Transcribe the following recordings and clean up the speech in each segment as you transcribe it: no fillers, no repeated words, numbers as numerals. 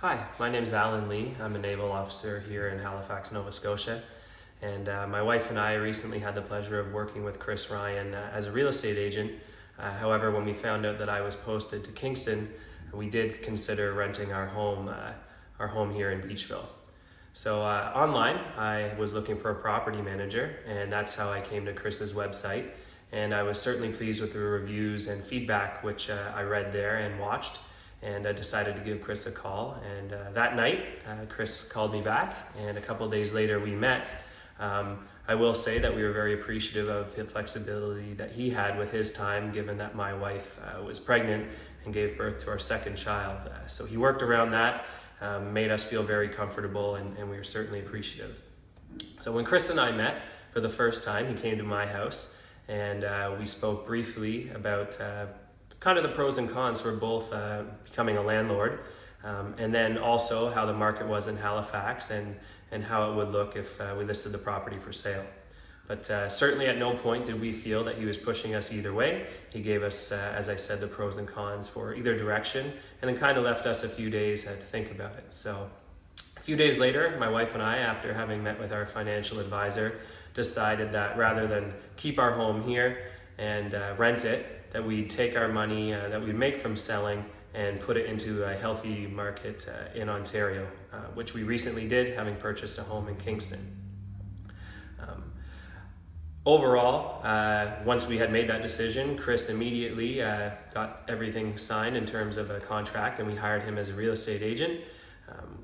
Hi, my name is Alan Lee. I'm a naval officer here in Halifax, Nova Scotia. And my wife and I recently had the pleasure of working with Chris Ryan as a real estate agent. However, when we found out that I was posted to Kingston, we did consider renting our home here in Beachville. So online, I was looking for a property manager, and that's how I came to Chris's website. And I was certainly pleased with the reviews and feedback which I read there and watched. And I decided to give Chris a call. And that night, Chris called me back, and a couple of days later we met. I will say that we were very appreciative of the flexibility that he had with his time, given that my wife was pregnant and gave birth to our second child. So he worked around that, made us feel very comfortable, and we were certainly appreciative. So when Chris and I met for the first time, he came to my house, and we spoke briefly about kind of the pros and cons for both becoming a landlord, and then also how the market was in Halifax and how it would look if we listed the property for sale. But certainly at no point did we feel that he was pushing us either way. He gave us, as I said, the pros and cons for either direction, and then kind of left us a few days to think about it. So a few days later, my wife and I, after having met with our financial advisor, decided that rather than keep our home here and rent it, that we'd take our money that we'd make from selling and put it into a healthy market in Ontario, which we recently did, having purchased a home in Kingston. Overall, once we had made that decision, Chris immediately got everything signed in terms of a contract, and we hired him as a real estate agent.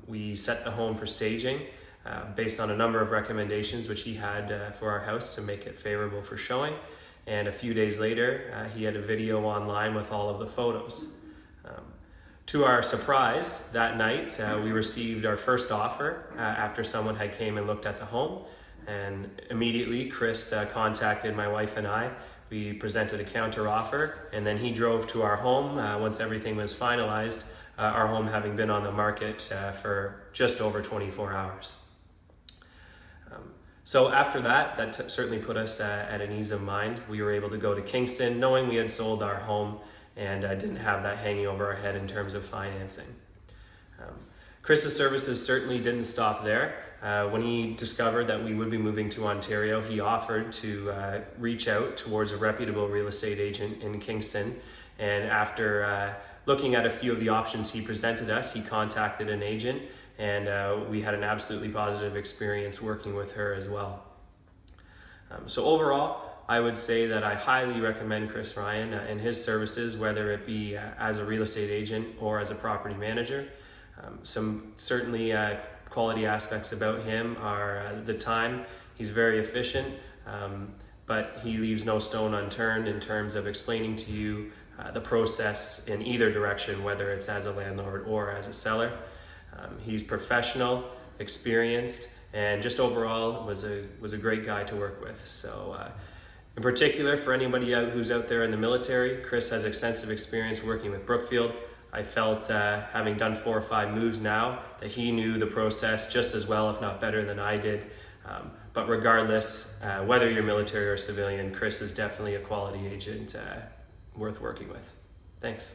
We set the home for staging based on a number of recommendations which he had for our house to make it favorable for showing. And a few days later, he had a video online with all of the photos. To our surprise, that night, we received our first offer after someone had came and looked at the home. And immediately, Chris contacted my wife and I. We presented a counter offer, and then he drove to our home once everything was finalized, our home having been on the market for just over 24 hours. So after that certainly put us at an ease of mind. We were able to go to Kingston knowing we had sold our home and didn't have that hanging over our head in terms of financing. Chris's services certainly didn't stop there. When he discovered that we would be moving to Ontario, he offered to reach out towards a reputable real estate agent in Kingston. And after looking at a few of the options he presented us, he contacted an agent, and we had an absolutely positive experience working with her as well. So overall, I would say that I highly recommend Chris Ryan and his services, whether it be as a real estate agent or as a property manager. Some certainly quality aspects about him are the time. He's very efficient, but he leaves no stone unturned in terms of explaining to you the process in either direction, whether it's as a landlord or as a seller. He's professional, experienced, and just overall was a great guy to work with. So in particular, for anybody who's out there in the military, Chris has extensive experience working with Brookfield. I felt, having done 4 or 5 moves now, that he knew the process just as well, if not better than I did. But regardless, whether you're military or civilian, Chris is definitely a quality agent worth working with. Thanks.